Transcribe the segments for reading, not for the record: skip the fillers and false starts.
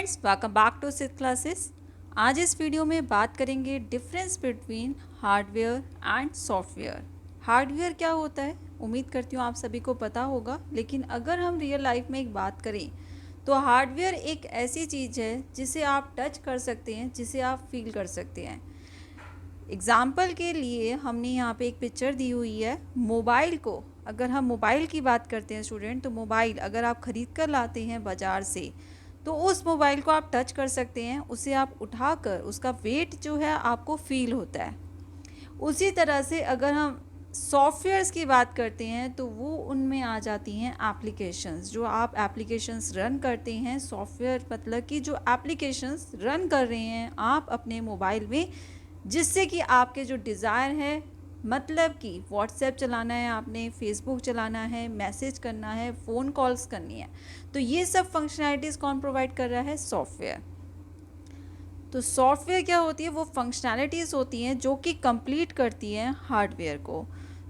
Students welcome back to six classes. आज इस video में बात करेंगे difference between hardware and software. Hardware क्या होता है, उम्मीद करती हूँ आप सभी को पता होगा, लेकिन अगर हम रियल लाइफ में एक बात करें तो हार्डवेयर एक ऐसी चीज़ है जिसे आप टच कर सकते हैं, जिसे आप फील कर सकते हैं। एग्ज़ाम्पल के लिए हमने यहाँ पे एक पिक्चर दी हुई है मोबाइल को। अगर हम मोबाइल की बात करते हैं स्टूडेंट, तो मोबाइल अगर आप ख़रीद कर लाते हैं बाज़ार से, तो उस मोबाइल को आप टच कर सकते हैं, उसे आप उठाकर उसका वेट जो है आपको फील होता है। उसी तरह से अगर हम सॉफ्टवेयर्स की बात करते हैं तो वो उनमें आ जाती हैं एप्लीकेशंस। जो आप एप्लीकेशंस रन करते हैं, सॉफ्टवेयर मतलब कि जो एप्लीकेशंस रन कर रहे हैं आप अपने मोबाइल में, जिससे कि आपके जो डिज़ायर है, मतलब कि व्हाट्सएप चलाना है, आपने फेसबुक चलाना है, मैसेज करना है, फ़ोन कॉल्स करनी है, तो ये सब फंक्शनैलिटीज़ कौन प्रोवाइड कर रहा है? सॉफ्टवेयर। तो सॉफ्टवेयर क्या होती है? वो फंक्शनैलिटीज़ होती हैं जो कि कंप्लीट करती हैं हार्डवेयर को।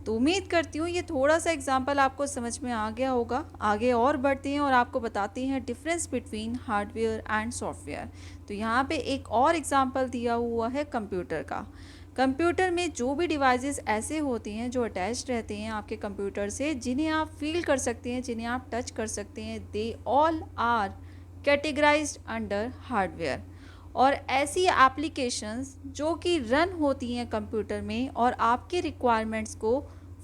तो उम्मीद करती हूँ ये थोड़ा सा एग्जांपल आपको समझ में आ गया होगा। आगे और बढ़ते हैं और आपको बताते हैं difference between hardware and software. तो यहाँ पे एक और एग्जांपल दिया हुआ है कंप्यूटर का। कंप्यूटर में जो भी डिवाइसेस ऐसे होते हैं जो अटैच रहते हैं आपके कंप्यूटर से, जिन्हें आप फील कर सकते हैं, जिन्हें आप टच कर सकते हैं, they all are categorized under hardware. और ऐसी एप्लीकेशंस जो कि रन होती हैं कंप्यूटर में और आपके रिक्वायरमेंट्स को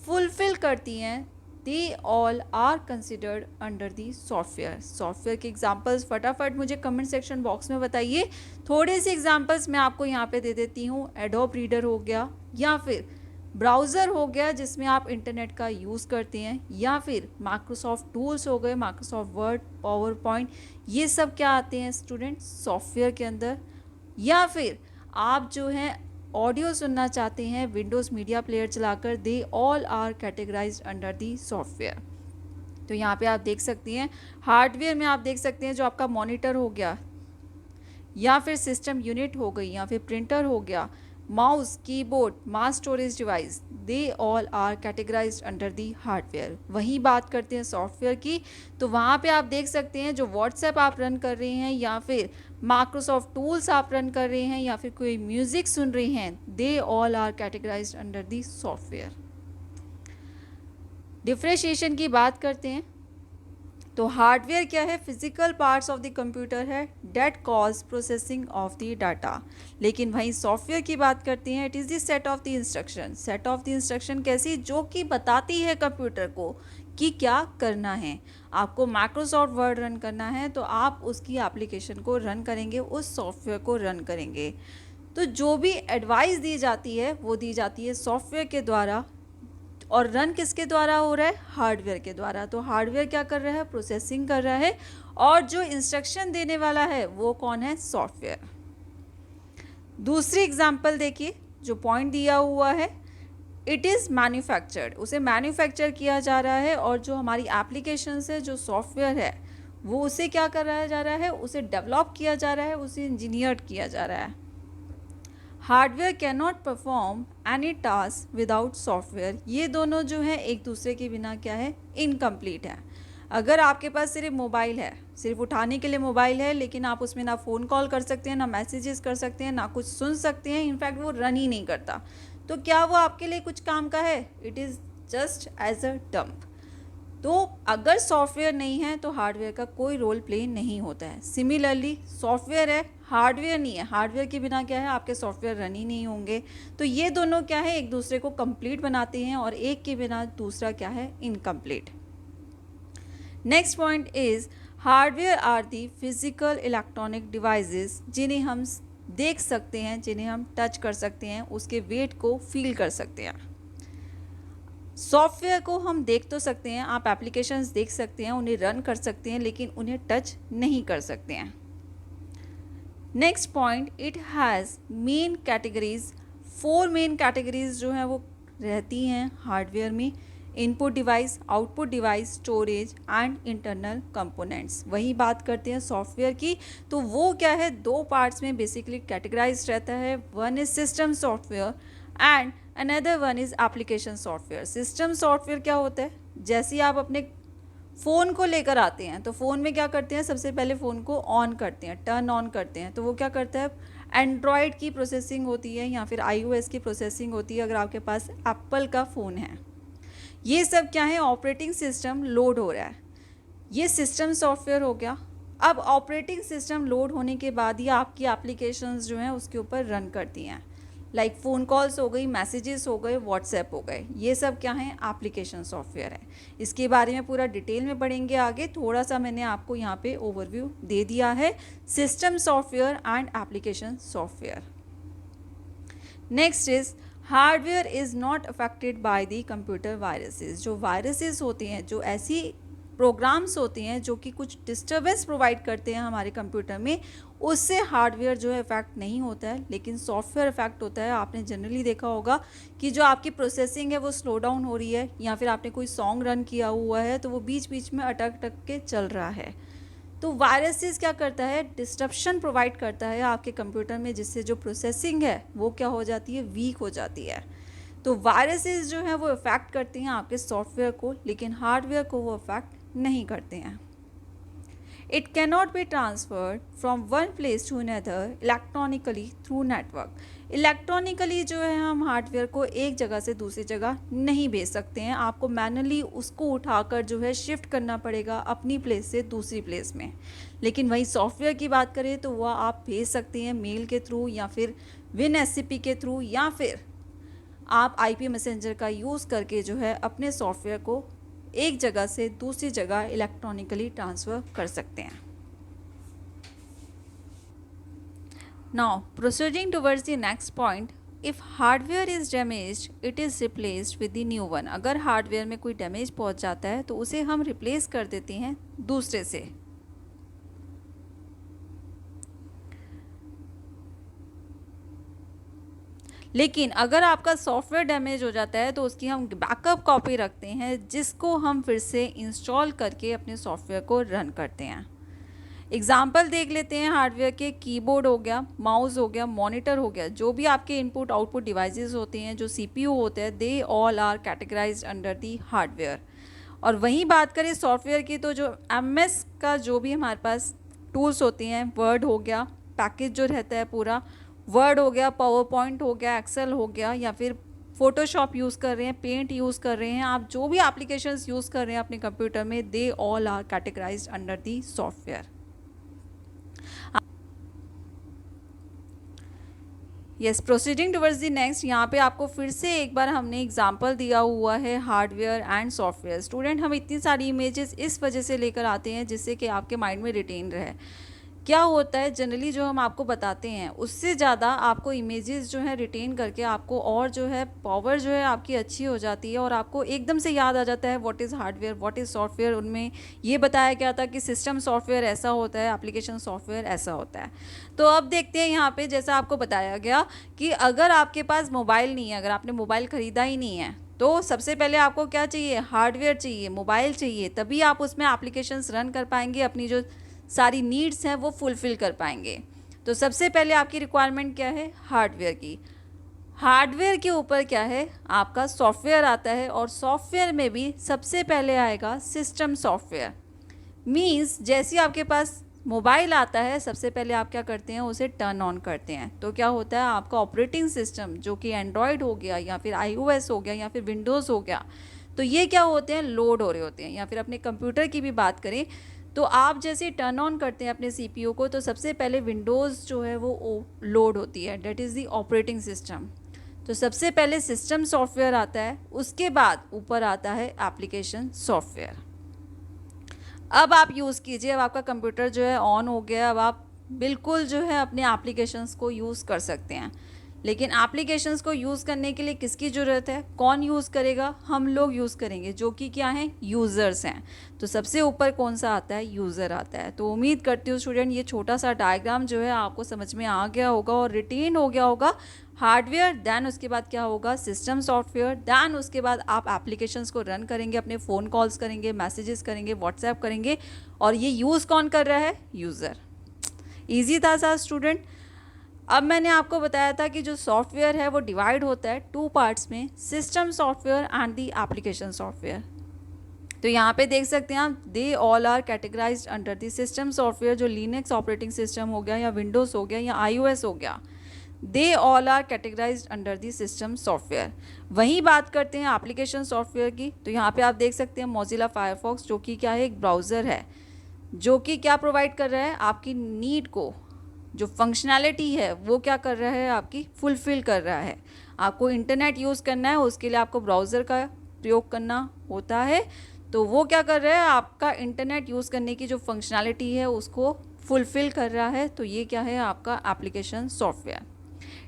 फुलफ़िल करती हैं, they all are considered under the software. Software के एग्जांपल्स फटाफट मुझे कमेंट सेक्शन बॉक्स में बताइए। थोड़े से एग्जांपल्स मैं आपको यहाँ पे दे देती हूँ। एडोब रीडर हो गया, या फिर ब्राउज़र हो गया जिसमें आप इंटरनेट का यूज़ करते हैं, या फिर माइक्रोसॉफ्ट टूल्स हो गए, माइक्रोसॉफ्ट वर्ड, पावर पॉइंट, ये सब क्या आते हैं स्टूडेंट? सॉफ्टवेयर के अंदर। या फिर आप जो हैं ऑडियो सुनना चाहते हैं विंडोज़ मीडिया प्लेयर चलाकर, they all are categorized under the software. तो यहाँ पे आप देख सकती हैं हार्डवेयर में आप देख सकते हैं जो आपका मॉनिटर हो गया, या फिर सिस्टम यूनिट हो गई, या फिर प्रिंटर हो गया, mouse, keyboard, mass storage device, they all are categorized under the hardware. वही बात करते हैं सॉफ्टवेयर की, तो वहाँ पे आप देख सकते हैं जो व्हाट्सएप आप रन कर रहे हैं, या फिर माइक्रोसॉफ्ट टूल्स आप रन कर रहे हैं, या फिर कोई म्यूज़िक सुन रहे हैं, they all are categorized under the software. Differentiation की बात करते हैं तो हार्डवेयर क्या है? Physical parts of the computer है that cause processing of the data. लेकिन वहीं सॉफ्टवेयर की बात करते हैं, it is the set of the instruction. Set of the instruction कैसी? जो कि बताती है कंप्यूटर को कि क्या करना है। आपको माइक्रोसॉफ्ट वर्ड रन करना है तो आप उसकी एप्लीकेशन को रन करेंगे, उस सॉफ्टवेयर को रन करेंगे। तो जो भी एडवाइस दी जाती है वो दी जाती है सॉफ्टवेयर के द्वारा, और रन किसके द्वारा हो रहा है? हार्डवेयर के द्वारा। तो हार्डवेयर क्या कर रहा है? प्रोसेसिंग कर रहा है, और जो इंस्ट्रक्शन देने वाला है वो कौन है? सॉफ्टवेयर। दूसरी एग्जांपल देखिए, जो पॉइंट दिया हुआ है, इट इज़ मैन्युफैक्चर्ड, उसे मैन्युफैक्चर किया जा रहा है, और जो हमारी एप्लीकेशन है, जो सॉफ्टवेयर है, वो उसे क्या कराया जा रहा है? उसे डेवलप किया जा रहा है, उसे इंजीनियर्ड किया जा रहा है। Hardware can not perform any task without software. ये दोनों जो है एक दूसरे के बिना क्या है? इनकम्प्लीट है। अगर आपके पास सिर्फ मोबाइल है, सिर्फ उठाने के लिए मोबाइल है, लेकिन आप उसमें ना फ़ोन कॉल कर सकते हैं, ना मैसेजेस कर सकते हैं, ना कुछ सुन सकते हैं, इनफैक्ट वो रन ही नहीं करता, तो क्या वो आपके लिए कुछ काम का है? It is just as a dump. तो अगर सॉफ्टवेयर नहीं है तो हार्डवेयर का कोई रोल प्ले नहीं होता है। सिमिलरली सॉफ्टवेयर है, हार्डवेयर नहीं है, हार्डवेयर के बिना क्या है? आपके सॉफ्टवेयर रन ही नहीं होंगे। तो ये दोनों क्या है? एक दूसरे को कंप्लीट बनाते हैं, और एक के बिना दूसरा क्या है? Incomplete. Next point is hardware are the physical electronic devices, जिन्हें हम देख सकते हैं, जिन्हें हम टच कर सकते हैं, उसके वेट को फील कर सकते हैं। सॉफ्टवेयर को हम देख तो सकते हैं, आप एप्लीकेशंस देख सकते हैं, उन्हें रन कर सकते हैं, लेकिन उन्हें टच नहीं कर सकते हैं। Next point, it has main categories. 4 main categories जो हैं वो रहती हैं हार्डवेयर में: input device, output device, storage and internal components. वही बात करते हैं सॉफ्टवेयर की, तो वो क्या है? 2 पार्ट्स में बेसिकली कैटेगराइज रहता है। One is system software and another one is application software. System software क्या होता है? जैसे ही आप अपने फ़ोन को लेकर आते हैं, तो फ़ोन में क्या करते हैं, सबसे पहले फ़ोन को ऑन करते हैं, टर्न ऑन करते हैं, तो वो क्या करता है, एंड्रॉयड की प्रोसेसिंग होती है या फिर iOS की प्रोसेसिंग होती है अगर आपके पास एप्पल का फ़ोन है। ये सब क्या है, ऑपरेटिंग सिस्टम लोड हो रहा है, ये सिस्टम सॉफ्टवेयर हो गया। अब ऑपरेटिंग सिस्टम लोड होने के बाद ही आपकी एप्लीकेशंस जो हैं उसके ऊपर रन करती हैं, लाइक फ़ोन कॉल्स हो गई, मैसेजेस हो गए, व्हाट्सएप हो गए, ये सब क्या है, एप्लीकेशन सॉफ्टवेयर है। इसके बारे में पूरा डिटेल में पढ़ेंगे आगे, थोड़ा सा मैंने आपको यहाँ पे ओवरव्यू दे दिया है system software and application software. Next is hardware is not affected by the computer viruses. जो वायरसेस होते हैं, जो ऐसी प्रोग्राम्स होते हैं जो कि कुछ डिस्टर्बेंस प्रोवाइड करते हैं हमारे कंप्यूटर में, उससे हार्डवेयर जो है इफेक्ट नहीं होता है, लेकिन सॉफ्टवेयर इफेक्ट होता है। आपने जनरली देखा होगा कि जो आपकी प्रोसेसिंग है वो स्लो डाउन हो रही है, या फिर आपने कोई सॉन्ग रन किया हुआ है तो वो बीच बीच में अटक अटक के चल रहा है। तो वायरसेस क्या करता है, डिस्ट्रप्शन प्रोवाइड करता है आपके कंप्यूटर में, जिससे जो प्रोसेसिंग है वो क्या हो जाती है, वीक हो जाती है। तो वायरसेस जो है वो इफेक्ट करती हैं आपके सॉफ्टवेयर को, लेकिन हार्डवेयर को वो इफेक्ट नहीं करते हैं। It cannot be transferred from one place to another electronically through network. Electronically जो है हम हार्डवेयर को एक जगह से दूसरी जगह नहीं भेज सकते हैं, आपको मैनुअली उसको उठाकर जो है शिफ्ट करना पड़ेगा अपनी प्लेस से दूसरी प्लेस में। लेकिन वही सॉफ्टवेयर की बात करें तो वह आप भेज सकते हैं मेल के थ्रू, या फिर WinSCP के थ्रू, या फिर आप IP मैसेंजर का यूज़ करके जो है अपने सॉफ्टवेयर को एक जगह से दूसरी जगह इलेक्ट्रॉनिकली ट्रांसफ़र कर सकते हैं। Now proceeding towards the next point, if hardware is damaged it is replaced with the new one. अगर हार्डवेयर में कोई डैमेज पहुंच जाता है तो उसे हम रिप्लेस कर देते हैं दूसरे से। लेकिन अगर आपका सॉफ्टवेयर डैमेज हो जाता है तो उसकी हम बैकअप कॉपी रखते हैं, जिसको हम फिर से इंस्टॉल करके अपने सॉफ्टवेयर को रन करते हैं। एग्जाम्पल देख लेते हैं हार्डवेयर के। कीबोर्ड हो गया, माउस हो गया, मॉनिटर हो गया, जो भी आपके इनपुट आउटपुट डिवाइसेस होते हैं, जो CPU होते हैं, they all are categorized under the hardware. और वहीं बात करें सॉफ्टवेयर की, तो जो MS का जो भी हमारे पास टूल्स होते हैं, वर्ड हो गया, पैकेज जो रहता है पूरा, वर्ड हो गया, पावर पॉइंट हो गया, एक्सेल हो गया, या फिर फोटोशॉप यूज़ कर रहे हैं, पेंट यूज़ कर रहे हैं, आप जो भी एप्लीकेशंस यूज़ कर रहे हैं अपने कंप्यूटर में, they all are categorized under the software. Yes, proceeding towards the next, यहाँ पे आपको फिर से एक बार हमने एग्जांपल दिया हुआ है हार्डवेयर एंड सॉफ्टवेयर। स्टूडेंट, हम इतनी सारी इमेजेस इस वजह से लेकर आते हैं जिससे कि आपके माइंड में रिटेन रहे। क्या होता है, जनरली जो हम आपको बताते हैं उससे ज़्यादा आपको इमेजेस जो है रिटेन करके आपको और जो है पावर जो है आपकी अच्छी हो जाती है, और आपको एकदम से याद आ जाता है what is hardware, what is software. उनमें ये बताया गया था कि सिस्टम सॉफ्टवेयर ऐसा होता है, एप्लीकेशन सॉफ्टवेयर ऐसा होता है। तो अब देखते हैं यहाँ पे, जैसा आपको बताया गया कि अगर आपके पास मोबाइल नहीं है, अगर आपने मोबाइल ख़रीदा ही नहीं है, तो सबसे पहले आपको क्या चाहिए, हार्डवेयर चाहिए, मोबाइल चाहिए, तभी आप उसमें एप्लीकेशंस रन कर पाएंगे, अपनी जो सारी नीड्स हैं वो फुलफ़िल कर पाएंगे। तो सबसे पहले आपकी रिक्वायरमेंट क्या है, हार्डवेयर की। हार्डवेयर के ऊपर क्या है, आपका सॉफ्टवेयर आता है, और सॉफ्टवेयर में भी सबसे पहले आएगा सिस्टम सॉफ्टवेयर। मीन्स जैसे आपके पास मोबाइल आता है, सबसे पहले आप क्या करते हैं, उसे टर्न ऑन करते हैं, तो क्या होता है, आपका ऑपरेटिंग सिस्टम जो कि एंड्रॉयड हो गया, या फिर iOS हो गया, या फिर विंडोज़ हो गया, तो ये क्या होते हैं, लोड हो रहे होते हैं। या फिर अपने कंप्यूटर की भी बात करें तो आप जैसे टर्न ऑन करते हैं अपने CPU को, तो सबसे पहले विंडोज़ जो है वो लोड होती है, that is the operating system. तो सबसे पहले सिस्टम सॉफ्टवेयर आता है, उसके बाद ऊपर आता है एप्लीकेशन सॉफ्टवेयर। अब आप यूज़ कीजिए, अब आपका कंप्यूटर जो है ऑन हो गया, अब आप बिल्कुल जो है अपने एप्लीकेशंस को यूज़ कर सकते हैं। लेकिन एप्लीकेशंस को यूज़ करने के लिए किसकी ज़रूरत है, कौन यूज़ करेगा, हम लोग यूज़ करेंगे, जो कि क्या हैं, यूज़र्स हैं। तो सबसे ऊपर कौन सा आता है, यूज़र आता है। तो उम्मीद करती हूँ स्टूडेंट ये छोटा सा डायग्राम जो है आपको समझ में आ गया होगा और रिटेन हो गया होगा। हार्डवेयर, दैन उसके बाद क्या होगा, सिस्टम सॉफ्टवेयर, दैन उसके बाद आप एप्लीकेशंस को रन करेंगे, अपने फ़ोन कॉल्स करेंगे, मैसेजेस करेंगे, व्हाट्सएप करेंगे, और ये यूज़ कौन कर रहा है, यूज़र। ईजी था सा स्टूडेंट। अब मैंने आपको बताया था कि जो सॉफ्टवेयर है वो डिवाइड होता है 2 पार्ट्स में, system software and the application software. तो यहाँ पे देख सकते हैं आप, they all are categorized under the system software, जो लिनक्स ऑपरेटिंग सिस्टम हो गया या विंडोज़ हो गया या iOS हो गया, they all are categorized under the system software. वहीं बात करते हैं एप्लीकेशन सॉफ्टवेयर की, तो यहाँ पे आप देख सकते हैं मोजिला फायरफॉक्स, जो कि क्या है, एक ब्राउज़र है, जो कि क्या प्रोवाइड कर रहा है, आपकी नीड को, जो फंक्शनैलिटी है वो क्या कर रहा है, आपकी फुलफ़िल कर रहा है। आपको इंटरनेट यूज़ करना है, उसके लिए आपको ब्राउज़र का प्रयोग करना होता है, तो वो क्या कर रहा है, आपका इंटरनेट यूज़ करने की जो फंक्शनैलिटी है उसको फुलफ़िल कर रहा है। तो ये क्या है, आपका एप्लीकेशन सॉफ्टवेयर।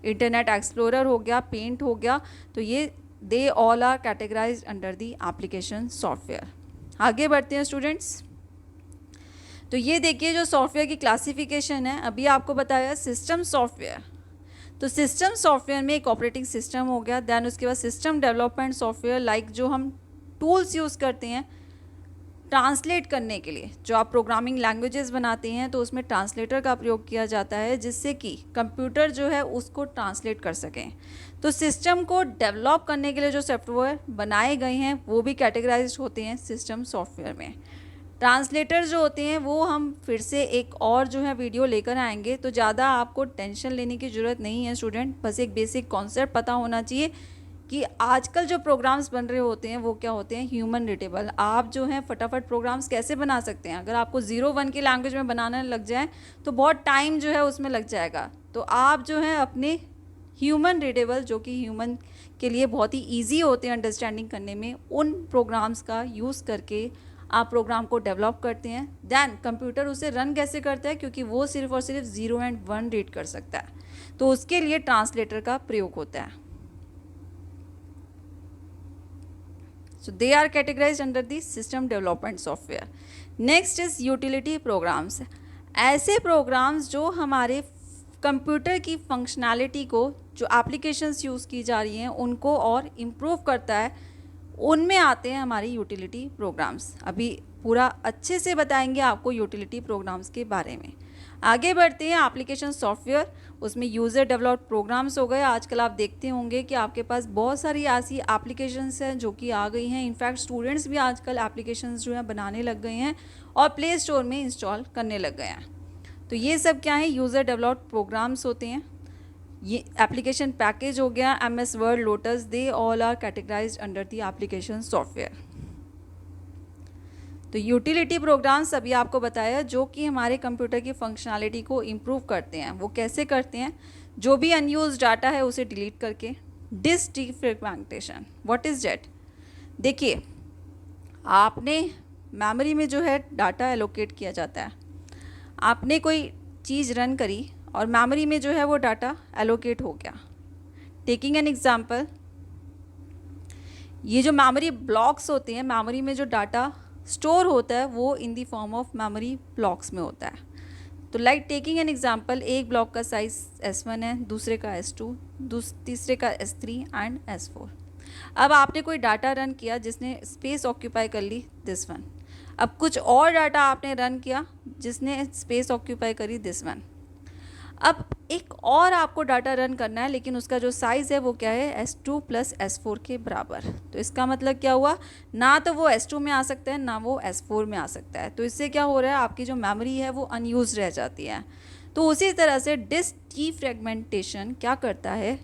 इंटरनेट एक्सप्लोरर हो गया, पेंट हो गया, तो ये they all are categorized under the application software. आगे बढ़ते हैं स्टूडेंट्स। तो ये देखिए जो सॉफ्टवेयर की क्लासिफिकेशन है, अभी आपको बताया सिस्टम सॉफ्टवेयर। तो सिस्टम सॉफ्टवेयर में एक ऑपरेटिंग सिस्टम हो गया, देन उसके बाद सिस्टम डेवलपमेंट सॉफ्टवेयर, लाइक जो हम टूल्स यूज़ करते हैं ट्रांसलेट करने के लिए, जो आप प्रोग्रामिंग लैंग्वेजेस बनाते हैं तो उसमें ट्रांसलेटर का प्रयोग किया जाता है, जिससे कि कंप्यूटर जो है उसको ट्रांसलेट कर सकें। तो सिस्टम को डेवलप करने के लिए जो सॉफ्टवेयर बनाए गए हैं वो भी कैटेगराइज होते हैं सिस्टम सॉफ्टवेयर में। ट्रांसलेटर जो होते हैं वो हम फिर से एक और जो है वीडियो लेकर आएंगे, तो ज़्यादा आपको टेंशन लेने की ज़रूरत नहीं है स्टूडेंट, बस एक बेसिक कॉन्सेप्ट पता होना चाहिए कि आजकल जो प्रोग्राम्स बन रहे होते हैं वो क्या होते हैं, ह्यूमन रीडेबल। आप जो है फटाफट प्रोग्राम्स कैसे बना सकते हैं, अगर आपको 0-1 की लैंग्वेज में बनाने लग जाए तो बहुत टाइम जो है उसमें लग जाएगा। तो आप जो है अपने ह्यूमन रीडेबल, जो कि ह्यूमन के लिए बहुत ही ईजी होते हैं अंडरस्टैंडिंग करने में, उन प्रोग्राम्स का यूज़ करके आप प्रोग्राम को डेवलप करते हैं। देन कंप्यूटर उसे रन कैसे करता है, क्योंकि वो सिर्फ और सिर्फ 0 और 1 रीड कर सकता है, तो उसके लिए ट्रांसलेटर का प्रयोग होता है। So they are categorized under the system development software. Next is utility programs. ऐसे प्रोग्राम्स जो हमारे कंप्यूटर की फंक्शनैलिटी को, जो एप्लीकेशंस यूज़ की जा रही हैं उनको और इम्प्रूव करता है, उनमें आते हैं हमारी यूटिलिटी प्रोग्राम्स। अभी पूरा अच्छे से बताएंगे आपको यूटिलिटी प्रोग्राम्स के बारे में। आगे बढ़ते हैं एप्लीकेशन सॉफ्टवेयर, उसमें यूज़र डेवलप्ड प्रोग्राम्स हो गए। आजकल आप देखते होंगे कि आपके पास बहुत सारी ऐसी एप्लीकेशंस हैं जो कि आ गई हैं। इनफैक्ट स्टूडेंट्स भी आजकल एप्लीकेशंस जो है बनाने लग गए हैं और प्ले स्टोर में इंस्टॉल करने लग गए हैं। तो ये सब क्या है, यूज़र डेवलप्ड प्रोग्राम्स होते हैं। ये एप्लीकेशन पैकेज हो गया, MS word, Lotus, they all are categorized under the application software. तो यूटिलिटी प्रोग्राम्स अभी आपको बताया, जो कि हमारे कंप्यूटर की फंक्शनैलिटी को इम्प्रूव करते हैं। वो कैसे करते हैं, जो भी अनयूज डाटा है उसे डिलीट करके। Disk defragmentation, what is that? देखिए, आपने मेमोरी में जो है डाटा एलोकेट किया जाता है, आपने कोई चीज़ रन करी और मेमोरी में जो है वो डाटा एलोकेट हो गया। टेकिंग एन एग्जांपल, ये जो मेमोरी ब्लॉक्स होते हैं, मेमोरी में जो डाटा स्टोर होता है वो in the form of memory blocks में होता है। तो लाइक टेकिंग एन एग्जांपल, एक ब्लॉक का साइज S1 है, दूसरे का S2, तीसरे का S3 एंड S4। अब आपने कोई डाटा रन किया जिसने स्पेस ऑक्यूपाई कर ली दिस वन। अब कुछ और डाटा आपने रन किया जिसने स्पेस ऑक्यूपाई करी दिस वन। अब एक और आपको डाटा रन करना है, लेकिन उसका जो साइज़ है वो क्या है, S2 + S4 के बराबर। तो इसका मतलब क्या हुआ, ना तो वो S2 में आ सकता है ना वो S4 में आ सकता है। तो इससे क्या हो रहा है, आपकी जो मेमोरी है वो अनयूज रह जाती है। तो उसी तरह से डिस्क डीफ्रैगमेंटेशन क्या करता है,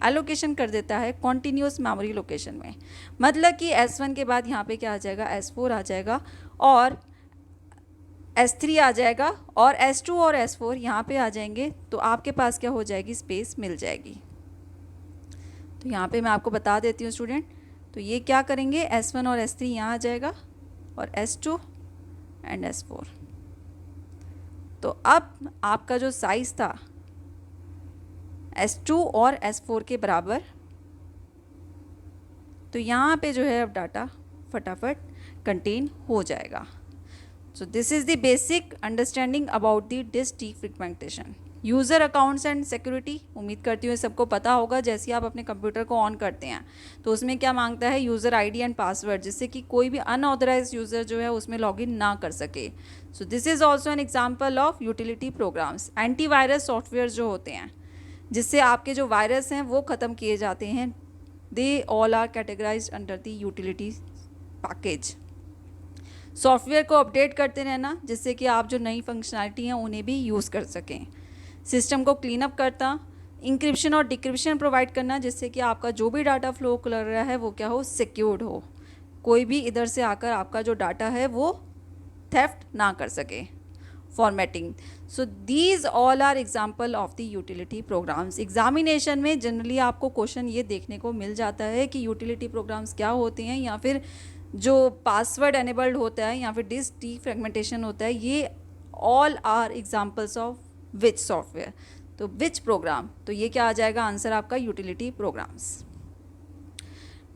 एलोकेशन कर देता है कॉन्टीन्यूस मेमोरी लोकेशन में। मतलब कि S1 के बाद यहाँ पे क्या आ जाएगा, S4 आ जाएगा और S3 आ जाएगा और S2 और S4 यहाँ पे आ जाएंगे। तो आपके पास क्या हो जाएगी, स्पेस मिल जाएगी। तो यहाँ पे मैं आपको बता देती हूँ स्टूडेंट, तो ये क्या करेंगे, S1 और S3 यहाँ आ जाएगा और S2 एंड S4। तो अब आपका जो साइज़ था S2 और S4 के बराबर, तो यहाँ पे जो है अब डाटा फटाफट कंटेन हो जाएगा। So this is the basic understanding about the disk defragmentation. User accounts and security, उम्मीद करती हूँ सबको पता होगा। जैसे आप अपने कंप्यूटर को ऑन करते हैं तो उसमें क्या मांगता है, यूज़र आईडी एंड पासवर्ड, जिससे कि कोई भी अनऑथराइज यूज़र जो है उसमें लॉगिन ना कर सके। So this is also an example of utility programmes. Antivirus software जो होते हैं जिससे आपके जो वायरस हैं वो ख़त्म किए जाते हैं, they all are categorized under the utility package. Software को अपडेट करते रहना जिससे कि आप जो नई फंक्शनैलिटी हैं उन्हें भी यूज़ कर सकें। सिस्टम को क्लीन अप करता, इंक्रिप्शन और डिक्रिप्शन प्रोवाइड करना जिससे कि आपका जो भी डाटा फ्लो कर रहा है वो क्या हो, सिक्योर्ड हो, कोई भी इधर से आकर आपका जो डाटा है वो थेफ्ट ना कर सके। Formatting, so these all are example of the utility programs. Examination में जनरली आपको क्वेश्चन ये देखने को मिल जाता है कि यूटिलिटी प्रोग्राम्स क्या होते हैं, या फिर जो पासवर्ड एनेबल्ड होता है या फिर डिस्क डीफ्रेगमेंटेशन होता है, ये all are examples of which software, तो विच प्रोग्राम, तो ये क्या आ जाएगा आंसर आपका, utility programmes.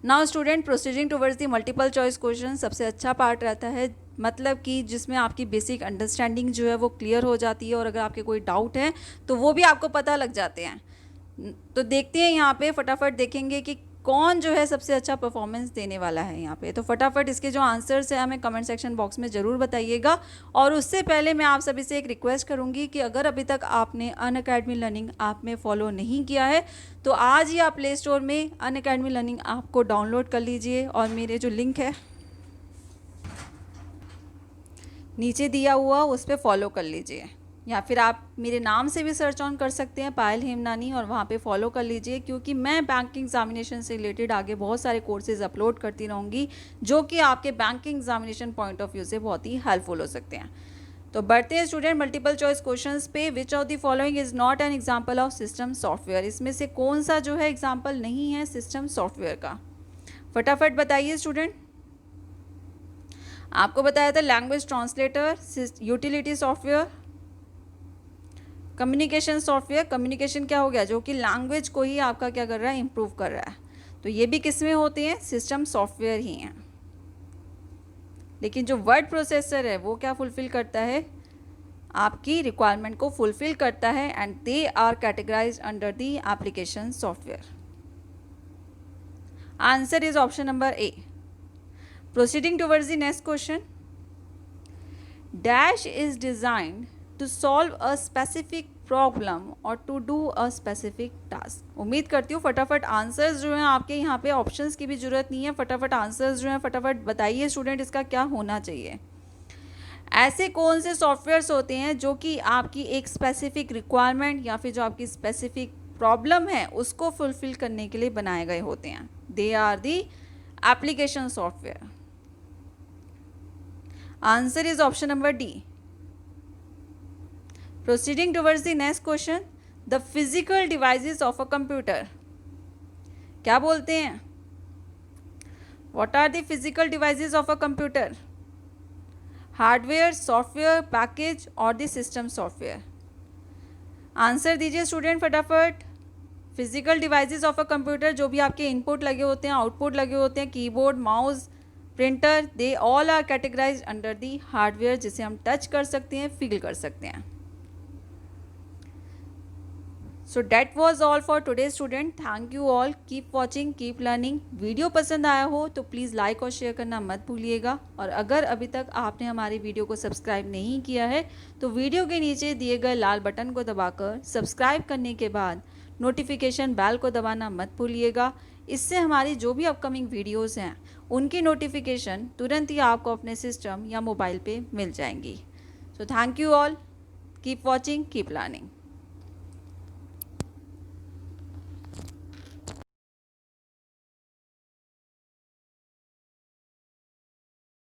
Now student, proceeding towards the multiple choice question सबसे अच्छा पार्ट रहता है, मतलब कि जिसमें आपकी बेसिक अंडरस्टैंडिंग जो है वो क्लियर हो जाती है और अगर आपके कोई डाउट है तो वो भी आपको पता लग जाते हैं। तो देखते हैं यहाँ पे, फटाफट देखेंगे कि कौन जो है सबसे अच्छा परफॉर्मेंस देने वाला है यहाँ पे। तो फटाफट इसके जो आंसर्स हैं हमें कमेंट सेक्शन बॉक्स में ज़रूर बताइएगा। और उससे पहले मैं आप सभी से एक रिक्वेस्ट करूँगी कि अगर अभी तक आपने अनअकैडमी लर्निंग ऐप में फॉलो नहीं किया है तो आज ही आप प्ले स्टोर में अनअकैडमी लर्निंग ऐप को डाउनलोड कर लीजिए और मेरे जो लिंक है नीचे दिया हुआ उस पर फॉलो कर लीजिए, या फिर आप मेरे नाम से भी सर्च ऑन कर सकते हैं, पायल हेमनानी, और वहाँ पे फॉलो कर लीजिए, क्योंकि मैं बैंकिंग एग्जामिनेशन से रिलेटेड आगे बहुत सारे कोर्सेज अपलोड करती रहूँगी जो कि आपके banking examination point of view से बहुत ही हेल्पफुल हो सकते हैं। तो बढ़ते हैं स्टूडेंट मल्टीपल चॉइस क्वेश्चंस पे। Which of the following is not an example of system software, इसमें से कौन सा जो है एग्जाम्पल नहीं है सिस्टम सॉफ्टवेयर का, फटाफट बताइए स्टूडेंट। आपको बताया था language translator, utility software, communication software. Communication क्या हो गया, जो कि लैंग्वेज को ही आपका क्या कर रहा है, इम्प्रूव कर रहा है, तो ये भी किस में होते हैं, सिस्टम सॉफ्टवेयर ही हैं। लेकिन जो वर्ड प्रोसेसर है वो क्या फुलफिल करता है, आपकी रिक्वायरमेंट को फुलफिल करता है, and they are categorized under the application software. Answer is option number A. Proceeding towards the next question. Dash is designed to solve a specific problem or to do a specific task. उम्मीद करती हूँ फटाफट answers जो हैं आपके यहाँ पे, options की भी ज़रूरत नहीं है, फटाफट आंसर्स जो हैं फटाफट बताइए स्टूडेंट, इसका क्या होना चाहिए। ऐसे कौन से सॉफ्टवेयर्स होते हैं जो कि आपकी एक स्पेसिफिक रिक्वायरमेंट या फिर जो आपकी स्पेसिफिक प्रॉब्लम है उसको फुलफिल करने के लिए बनाए गए होते हैं, they are the application software. Answer is option number D. Proceeding towards the next question, the physical devices of a computer. क्या बोलते हैं, what are the physical devices of a computer? Hardware, software, package और the system software. Answer दीजिए student फटाफट। Physical devices of a computer, जो भी आपके input लगे होते हैं, आउटपुट लगे होते हैं, keyboard, mouse, printer, they all are categorized under the hardware, जिसे हम टच कर सकते हैं, फील कर सकते हैं। So that was all for today student, thank you all, keep watching, keep learning. Video पसंद आया हो तो प्लीज़ लाइक और शेयर करना मत भूलिएगा, और अगर अभी तक आपने हमारी वीडियो को सब्सक्राइब नहीं किया है तो वीडियो के नीचे दिए गए लाल बटन को दबाकर सब्सक्राइब करने के बाद नोटिफिकेशन बेल को दबाना मत भूलिएगा। इससे हमारी जो भी अपकमिंग वीडियोस हैं उनकी नोटिफिकेशन तुरंत ही आपको अपने सिस्टम या मोबाइल पे मिल जाएंगी। So thank you all, keep watching, keep learning.